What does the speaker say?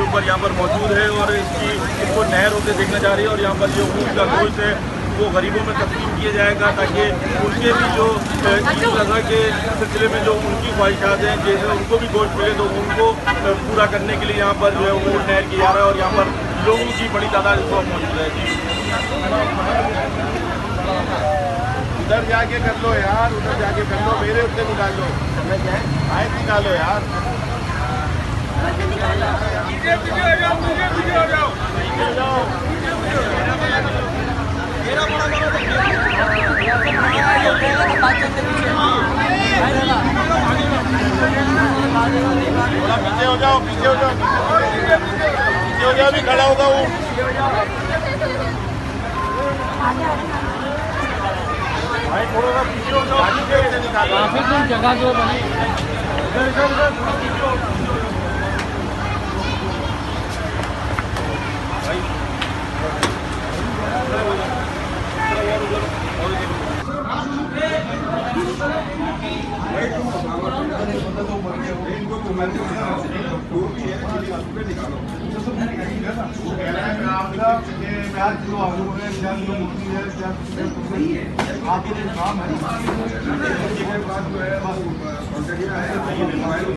ऊपर यहाँ पर मौजूद है और इसको नहर होकर देखना चाह रही है। और यहाँ पर जो ऊँट का गोश्त है वो गरीबों में तकसीम किया जाएगा ताकि उनके भी जो ईद अज़हा के सिलसिले में जो उनकी ख्वाहिशात हैं जैसे उनको भी गोश्त मिले तो उनको पूरा करने के लिए यहाँ पर जो है ऊँट नहर किया जा रहा है और यहाँ पर लोगों की बड़ी तादाद इस वक्त मौजूद है। जी उधर जाके कर लो यार, उधर जाके कर लो, मेरे उत्ते निकाल लो, आए निकालो यार। पीछे हो जाओ, पीछे हो जाओ, पीछे हो जाओ, भी खड़ा होगा वो। भाई थोड़ा सा पीछे हो जाओ, काफी कुछ जगह जो बनी आपके काम है